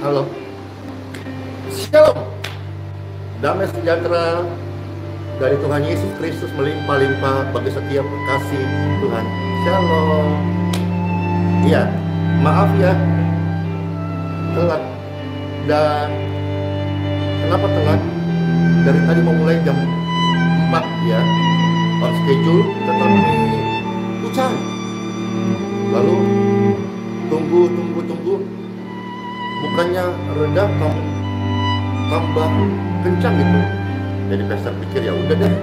Halo. Shalom. Damai sejahtera dari Tuhan Yesus Kristus melimpah-limpah bagi setiap kasih Tuhan. Shalom. Iya, maaf ya telat. Dan kenapa telat? Dari tadi mau mulai jam 4 ya, on schedule, tetapi hujan. Lalu tunggu, bukannya reda, tambah kencang gitu. Jadi pastor pikir ya udah deh,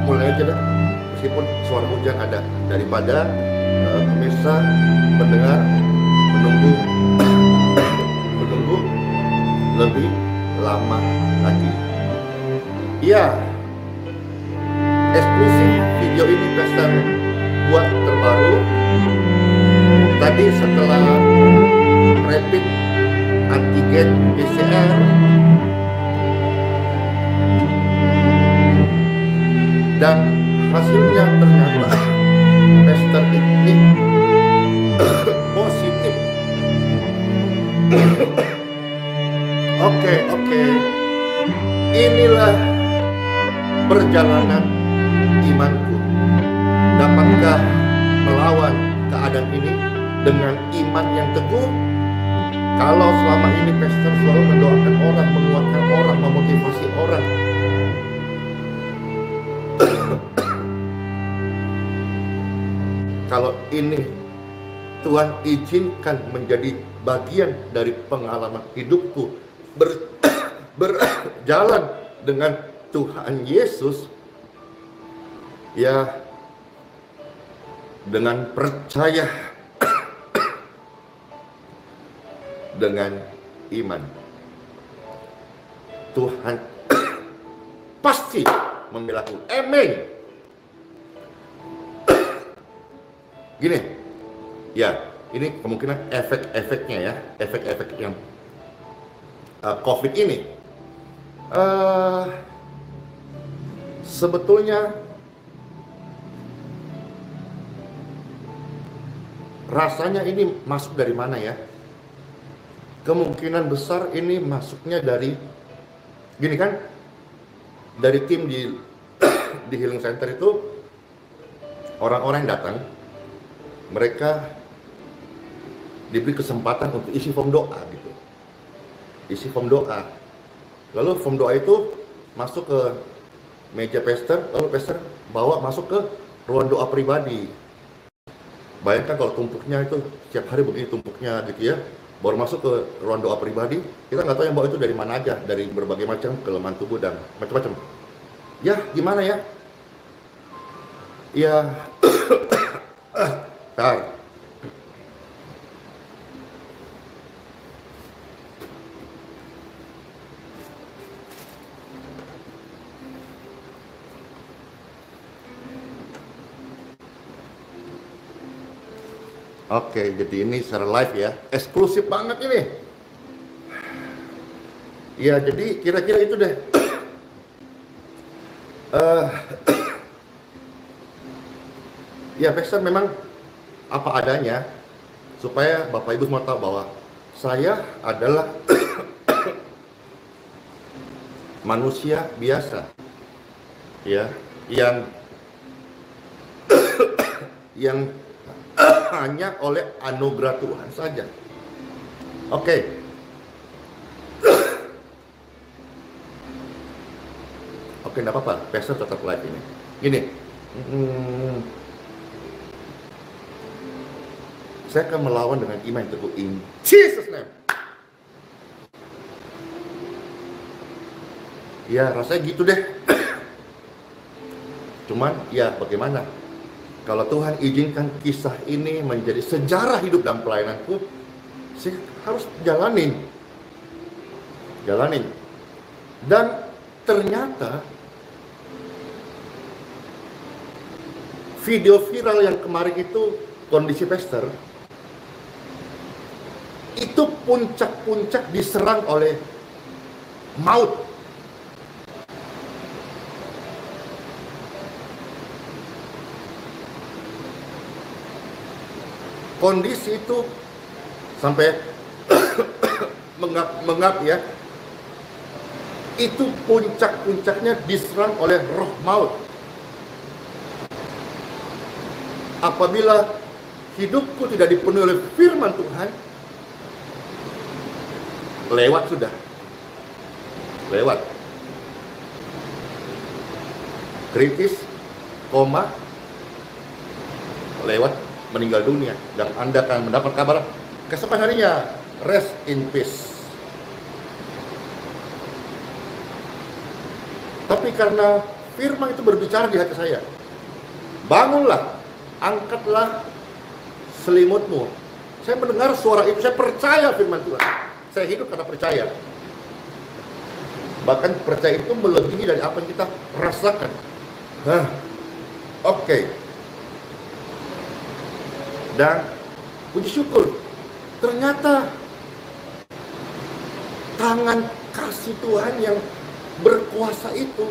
mulai aja deh, meskipun suara hujan ada, daripada pemirsa mendengar menunggu lebih lama lagi. Iya, eksklusif video ini pastor buat terbaru. Tadi setelah rapid antigen PCR dan hasilnya ternyata pastor ini positif. Oke. Inilah perjalanan imanku. Dapatkah melawan keadaan ini dengan iman yang teguh? Kalau selama ini pastor selalu mendoakan orang, menguatkan orang, memotivasi orang, kalau ini Tuhan izinkan menjadi bagian dari pengalaman hidupku berjalan dengan Tuhan Yesus, ya dengan percaya, dengan iman, Tuhan pasti membelaku. Amin. Gini, ya, ini kemungkinan efek-efeknya ya, efek-efek yang COVID ini. Sebetulnya rasanya ini masuk dari mana ya? Kemungkinan besar ini masuknya dari, gini kan, dari tim di Healing Center itu, orang-orang yang datang, mereka diberi kesempatan untuk isi form doa gitu. Isi form doa. Lalu form doa itu masuk ke meja pastor, lalu pastor bawa masuk ke ruang doa pribadi. Bayangkan kalau tumpuknya itu setiap hari begini tumpuknya gitu ya. Baru masuk ke ruang doa pribadi, kita nggak tahu yang bawa itu dari mana aja, dari berbagai macam kelemahan tubuh dan macam-macam. Ya, gimana ya? Ya, tar. Oke, jadi ini secara live ya, eksklusif banget ini. Ya, jadi kira-kira itu deh. Ya, pastor memang apa adanya, supaya Bapak Ibu semua tahu bahwa saya adalah manusia biasa, ya, yang hanya oleh anugerah Tuhan saja. Oke. Oke, enggak apa-apa, pastor tetap live ini. Gini, saya akan melawan dengan iman yang teguh in Jesus name. Ya, rasanya gitu deh. Cuman, ya bagaimana? Kalau Tuhan izinkan kisah ini menjadi sejarah hidup dan pelayananku, saya harus jalanin. Dan ternyata video viral yang kemarin itu kondisi pastor itu puncak-puncak diserang oleh maut. Kondisi itu sampai mengap-mengap ya, itu puncak-puncaknya diserang oleh roh maut. Apabila hidupku tidak dipenuhi oleh firman Tuhan, lewat sudah. Lewat. Kritis, koma, lewat, meninggal dunia. Dan Anda akan mendapat kabar keesokan harinya, rest in peace. Tapi karena firman itu berbicara di hati saya, bangunlah, angkatlah selimutmu. Saya mendengar suara itu, saya percaya firman Tuhan. Saya hidup karena percaya. Bahkan percaya itu melebihi dari apa yang kita rasakan. Oke. Dan puji syukur, ternyata tangan kasih Tuhan yang berkuasa itu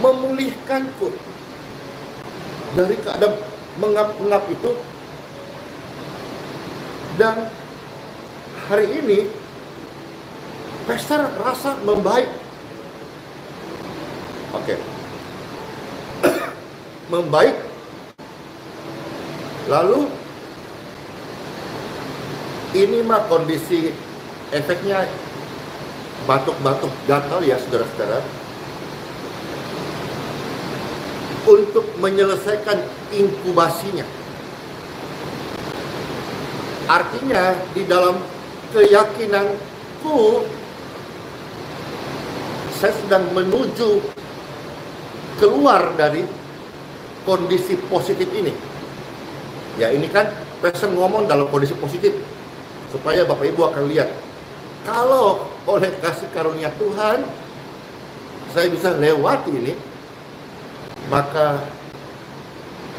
memulihkanku dari keadaan mengap-ngap itu. Dan hari ini Pastor rasa membaik. Oke. Membaik. Lalu ini mah kondisi efeknya batuk-batuk gatal ya saudara-saudara. Untuk menyelesaikan inkubasinya. Artinya di dalam keyakinanku, saya sedang menuju keluar dari kondisi positif ini. Ya ini kan Pastor ngomong dalam kondisi positif supaya Bapak Ibu akan lihat, kalau oleh kasih karunia Tuhan saya bisa lewati ini, maka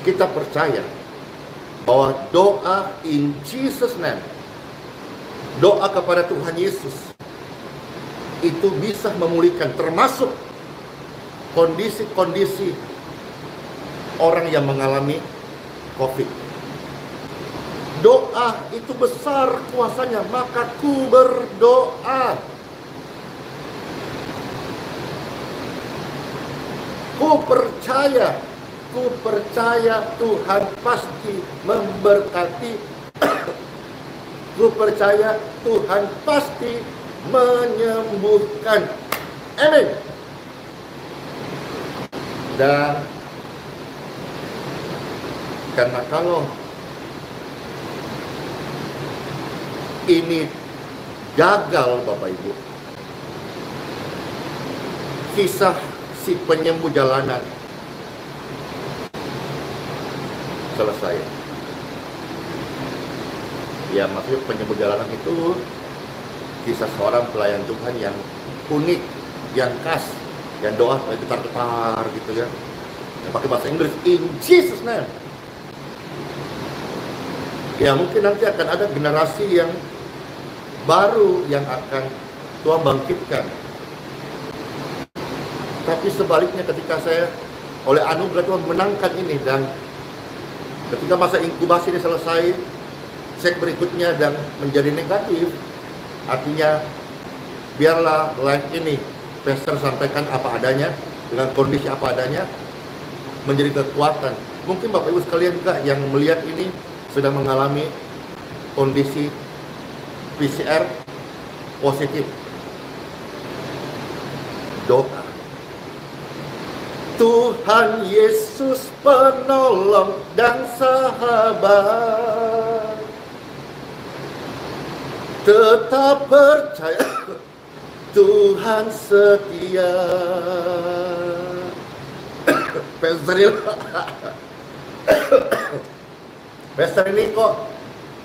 kita percaya bahwa doa in Jesus name, doa kepada Tuhan Yesus itu bisa memulihkan, termasuk kondisi-kondisi orang yang mengalami COVID. Doa itu besar kuasanya, maka ku berdoa. Ku percaya Tuhan pasti memberkati. Ku percaya Tuhan pasti menyembuhkan. Amin. Dan karena kalau ini gagal Bapak Ibu, kisah si penyembuh jalanan selesai. Ya maksudnya penyembuh jalanan itu kisah seorang pelayan Tuhan yang unik, yang khas, yang doa getar-getar gitu ya, yang pakai bahasa Inggris in Jesus name. Ya mungkin nanti akan ada generasi yang baru yang akan Tuhan bangkitkan. Tapi sebaliknya ketika saya oleh anugerah Tuhan menangkan ini, dan ketika masa inkubasi ini selesai, cek berikutnya dan menjadi negatif, artinya biarlah live ini Pastor sampaikan apa adanya, dengan kondisi apa adanya, menjadi kekuatan. Mungkin Bapak Ibu sekalian juga yang melihat ini sedang mengalami kondisi PCR positif. Doa. Tuhan Yesus penolong dan sahabat, tetap percaya Tuhan setia. Pastor ini kok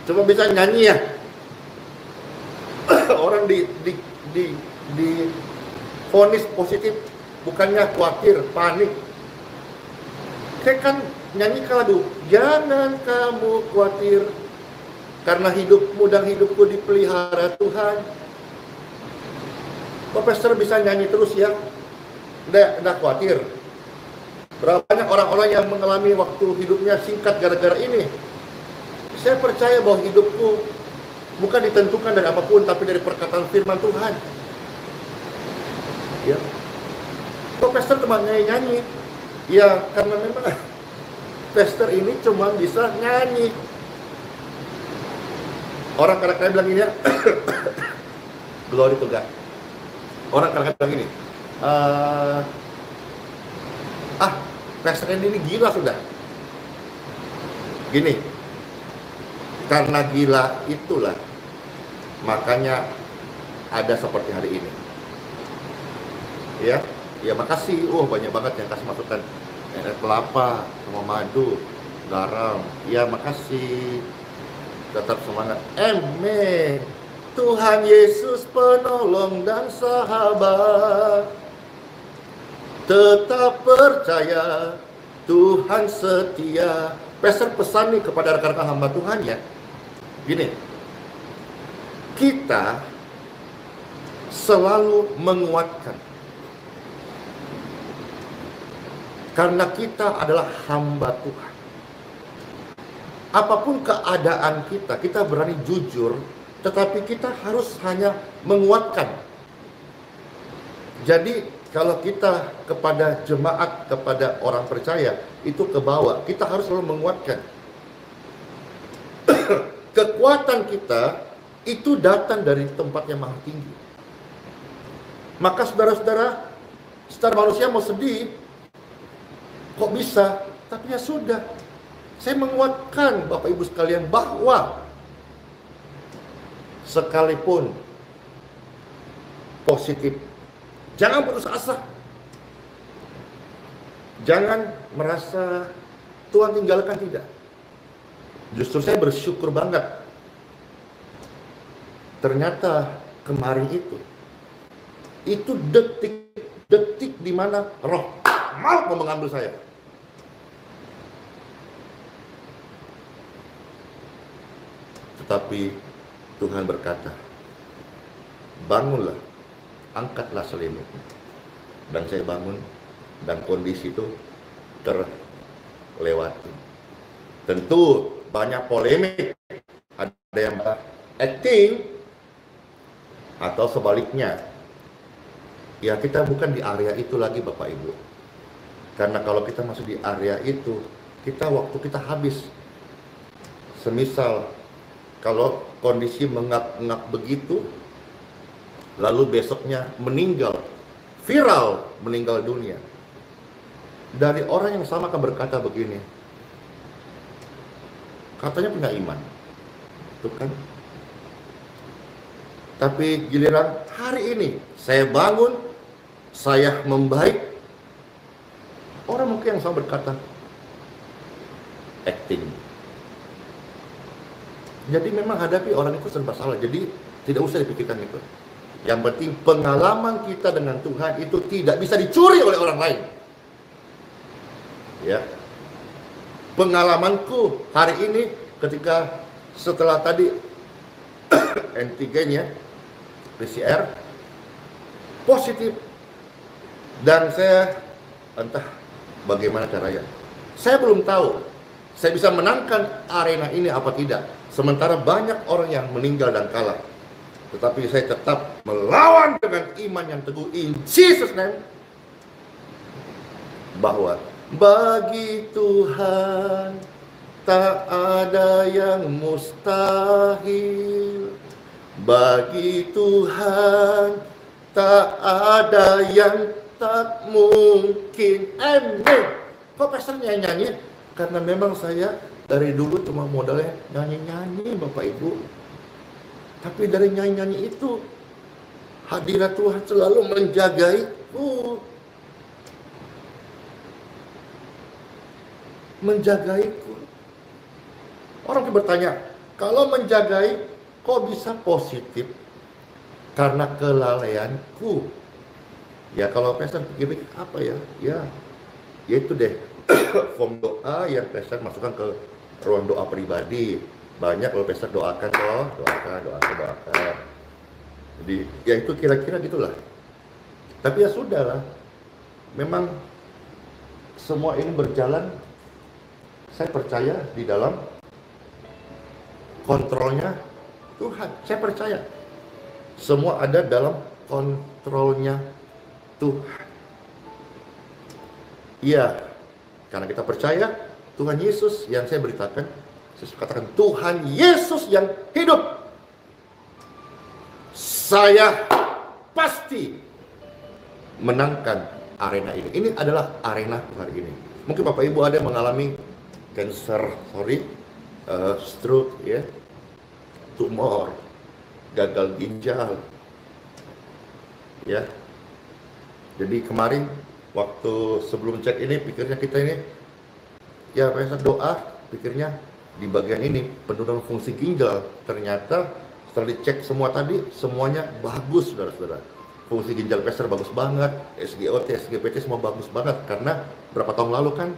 cuma bisa nyanyi ya? Orang di vonis positif, bukannya khawatir, panik. Saya kan nyanyi lagu, jangan kamu khawatir, karena hidupmu dan hidupku dipelihara Tuhan. Kok Pastor bisa nyanyi terus ya? Nggak khawatir. Berapa banyak orang-orang yang mengalami waktu hidupnya singkat gara-gara ini. Saya percaya bahwa hidupku Bukan ditentukan dari apapun, tapi dari perkataan firman Tuhan. Ya. Kok pastor cuma nyanyi-nyanyi? Ya, karena memang pastor ini cuma bisa nyanyi. Orang kadang-kadang bilang ini ya, glory to God. Orang kadang-kadang bilang ini, pastor ini gila sudah. Gini, karena gila itulah, makanya ada seperti hari ini. Ya makasih, banyak banget yang kasih masukan. Air kelapa, sama madu, garam, ya makasih. Tetap semangat. Amin. Tuhan Yesus penolong dan sahabat. Tetap percaya, Tuhan setia. Pastor pesan nih kepada rekan-rekan hamba Tuhan ya. Gini, kita selalu menguatkan. Karena kita adalah hamba Tuhan. Apapun keadaan kita, kita berani jujur, tetapi kita harus hanya menguatkan. Jadi kalau kita kepada jemaat, kepada orang percaya, itu ke bawah, kita harus selalu menguatkan. Kekuatan kita itu datang dari tempat yang maha tinggi. Maka saudara-saudara, secara manusia mau sedih, kok bisa? Tapi ya sudah, saya menguatkan Bapak Ibu sekalian bahwa sekalipun positif, jangan putus asa. Jangan merasa Tuhan tinggalkan, tidak. Justru saya bersyukur banget. Ternyata kemarin itu detik-detik di mana Roh mau mengambil saya. Tetapi Tuhan berkata, bangunlah, angkatlah selimutmu. Dan saya bangun, dan kondisi itu terlewati. Tentu banyak polemik, ada yang acting, atau sebaliknya. Ya kita bukan di area itu lagi Bapak Ibu. Karena kalau kita masuk di area itu, waktu kita habis. Semisal kalau kondisi mengap-ngap begitu, lalu besoknya meninggal, viral meninggal dunia. Dari orang yang sama akan berkata begini, katanya punya iman, itu kan. Tapi giliran hari ini saya bangun, saya membaik, orang mungkin yang sama berkata acting. Jadi memang hadapi orang itu serba salah. Jadi tidak usah dipikirkan itu. Yang penting pengalaman kita dengan Tuhan itu tidak bisa dicuri oleh orang lain. Ya. Pengalamanku hari ini ketika setelah tadi antigen ya, PCR positif, dan saya entah bagaimana caranya. Saya belum tahu saya bisa menangkan arena ini apa tidak. Sementara banyak orang yang meninggal dan kalah. Tetapi saya tetap melawan dengan iman yang teguh in Jesus name. Bahwa bagi Tuhan tak ada yang mustahil. Bagi Tuhan tak ada yang tak mungkin. Amin. Kok pastor nyanyi? Karena memang saya dari dulu cuma modalnya nyanyi-nyanyi Bapak Ibu. Tapi dari nyanyi-nyanyi itu hadirat Tuhan selalu menjagaiku. Menjagaiku. Orang bertanya, kalau menjagai kok bisa positif? Karena kelalaianku. Ya kalau pastor pikir-pikir apa ya? Ya itu deh. Form doa yang pastor masukkan ke ruang doa pribadi. Banyak kalau pastor doakan, doakan. Jadi ya itu kira-kira gitulah. Tapi ya sudahlah. Memang semua ini berjalan, saya percaya di dalam kontrolnya Tuhan. Saya percaya semua ada dalam kontrolnya Tuhan. Iya, karena kita percaya Tuhan Yesus yang saya beritakan, saya katakan Tuhan Yesus yang hidup. Saya pasti menangkan arena ini. Ini adalah arena hari ini. Mungkin Bapak Ibu ada yang mengalami cancer, stroke, ya, tumor, gagal ginjal, ya. Jadi kemarin waktu sebelum cek ini, pikirnya kita ini, ya saya doa, pikirnya di bagian ini penurunan fungsi ginjal. Ternyata setelah dicek semua tadi, semuanya bagus, saudara-saudara. Fungsi ginjal Pastor bagus banget, SGOT, SGPT semua bagus banget. Karena berapa tahun lalu kan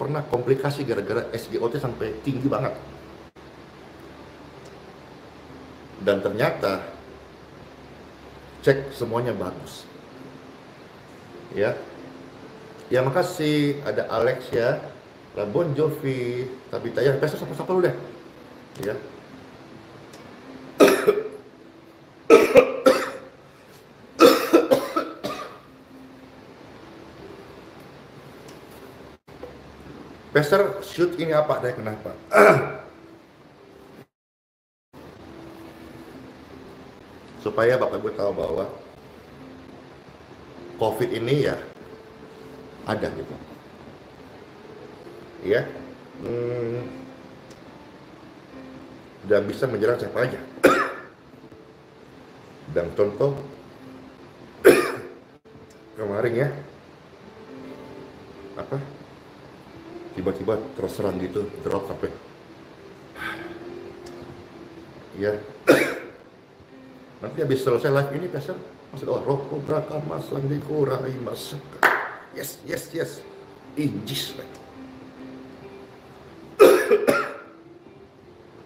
pernah komplikasi gara-gara SGOT sampai tinggi banget. Dan ternyata cek semuanya bagus. Ya. Ya makasih, ada Alex ya, Bon Jovi, Tabita ya, Pastor sapa-sapa lu deh. Ya. Pastor, shoot ini apa? Ada kenapa? Supaya Bapak Ibu tahu bahwa COVID ini ya ada gitu. Ya. Dan bisa menyerang siapa aja. Dan contoh kemarin ya, apa? Tiba-tiba terus serang gitu, drop sampai ya. Nanti habis selesai live ini Pastor masuk doa roh kubrakan masang dikurai masak. Yes, yes, yes. In Jesus name.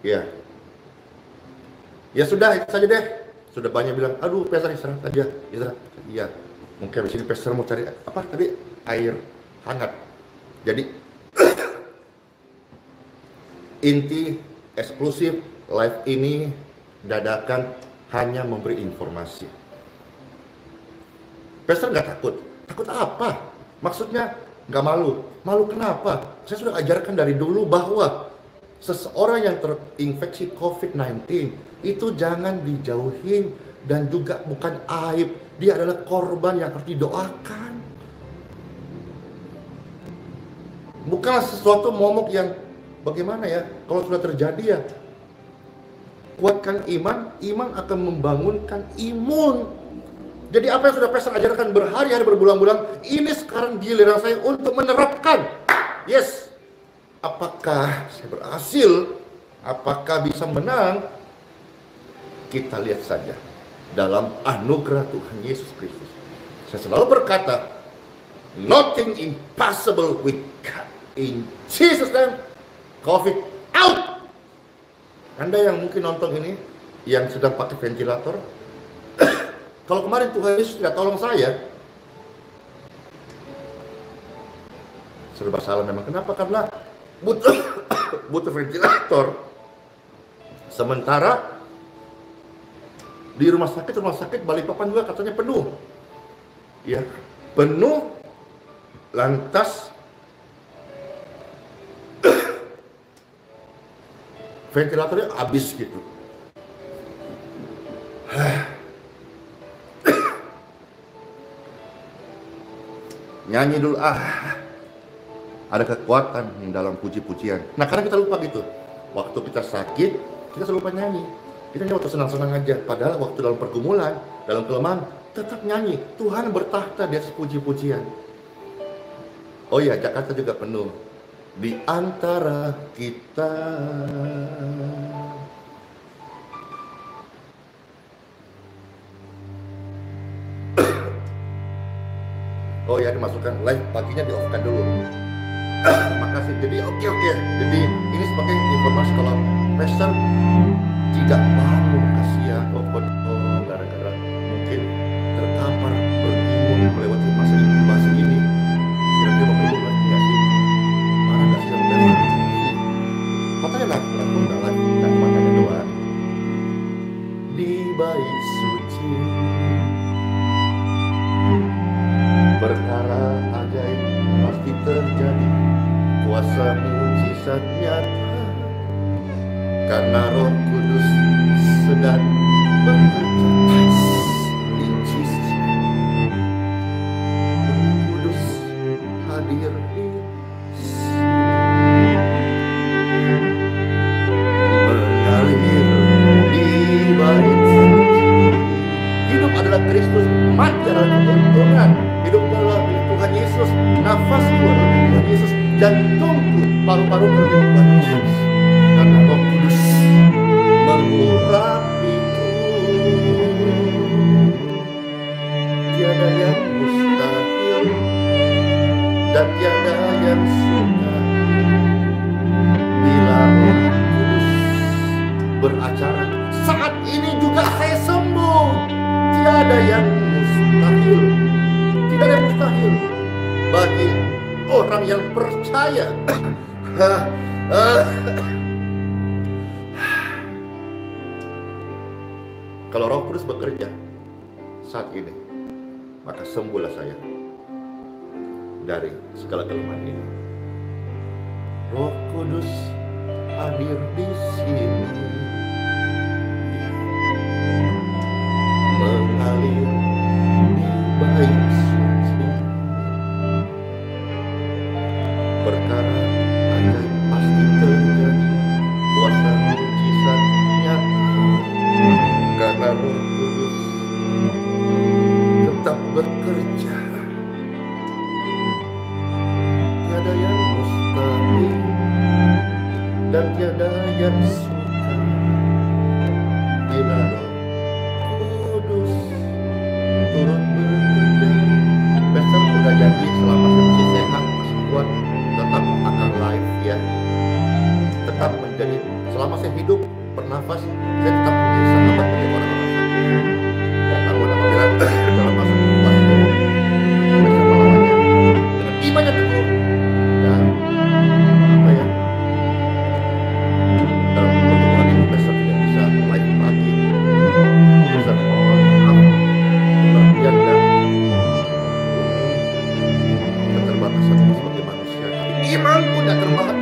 Ya. Ya sudah, itu saja deh. Sudah banyak bilang, aduh Pastor istirahat aja, istirahat. Iya. Mungkin habis ini Pastor mau cari apa tadi? Air hangat. Jadi inti eksklusif live ini dadakan hanya memberi informasi. Pastor nggak takut. Takut apa? Maksudnya nggak malu. Malu kenapa? Saya sudah ajarkan dari dulu bahwa seseorang yang terinfeksi COVID-19 itu jangan dijauhin dan juga bukan aib. Dia adalah korban yang harus didoakan. Bukanlah sesuatu momok yang bagaimana ya, kalau sudah terjadi ya, kuatkan iman, iman akan membangunkan imun. Jadi apa yang sudah Pastor ajarkan berhari-hari, berbulan-bulan, ini sekarang giliran saya untuk menerapkan. Yes. Apakah saya berhasil? Apakah bisa menang? Kita lihat saja dalam anugerah Tuhan Yesus Kristus. Saya selalu berkata, nothing impossible with God. In Jesus' name, COVID out. Anda yang mungkin nonton ini, yang sedang pakai ventilator, kalau kemarin Tuhan Yesus tidak tolong saya, serba salah memang. Kenapa? Karena butuh ventilator. Sementara di rumah sakit Balikpapan juga katanya penuh. Ya, penuh. Lantas ventilatornya habis gitu. Nyanyi dulu, ada kekuatan dalam puji-pujian. Nah karena kita lupa gitu, waktu kita sakit kita selalu lupa nyanyi. Kita hanya waktu senang-senang aja, padahal waktu dalam pergumulan, dalam kelemahan tetap nyanyi. Tuhan bertahta di atas puji-pujian. Oh iya, Jakarta juga penuh. Di antara kita. Oh ya, dimasukkan live paginya di off kan dulu. Makasih. Jadi oke. Jadi ini sebagai informasi kalau Pastor tidak bangun, kasihan. Gara-gara mungkin terkapar, bergimun melewati masa ini. Kira-kira Bapak Ibu ngerti nggak sih? Marah nggak sih sama Pastor? Katanya lah, aku nggak live, dan makanya doa. terjadi, kuasa mujizat nyata, karena Roh Kudus sedang bekerja. In Jesus, Roh Kudus hadir di sini, mengalir di bait suci. Hidup adalah Kristus, mati adalah keuntungan. Hidup adalah milik Tuhan Yesus, nafasku adalah milik Tuhan Yesus, jantungku, paru-paru milik Tuhan Yesus. Karena Roh Kudus mengurapiku, tiada yang mustahil dan tiada yang sukar bila Roh Kudus beracara. Saat ini juga saya sembuh. Tiada yang mustahil, tidak ada yang mustahil bagi orang yang percaya. Kalau Roh Kudus bekerja saat ini, maka sembuhlah saya dari segala kelemahan ini. Roh Kudus hadir di sini, mengalir di bait suci. Perkara ajaib pasti terjadi, kuasa mujizat nyata, karena Roh Kudus tetap bekerja. Tiada yang mustahil dan tiada yang sukar bila Roh Kudus turut bekerja. Besok udah janji selama saya masih sehat, masih kuat, tetap akan live ya. Tetap menjadi, selama saya hidup, bernafas, saya tetap menjadi sahabat bagi orang-orang sakit. Dan namun apabila dalam masa puas besok melawannya dengan iman yang teguh dan apa ya, dalam pertemuan ini besok tidak bisa live lagi, bisa mohon maaf kebahagiaan dan keterbatasan sebagai manusia, tapi imanku tidak terbatas.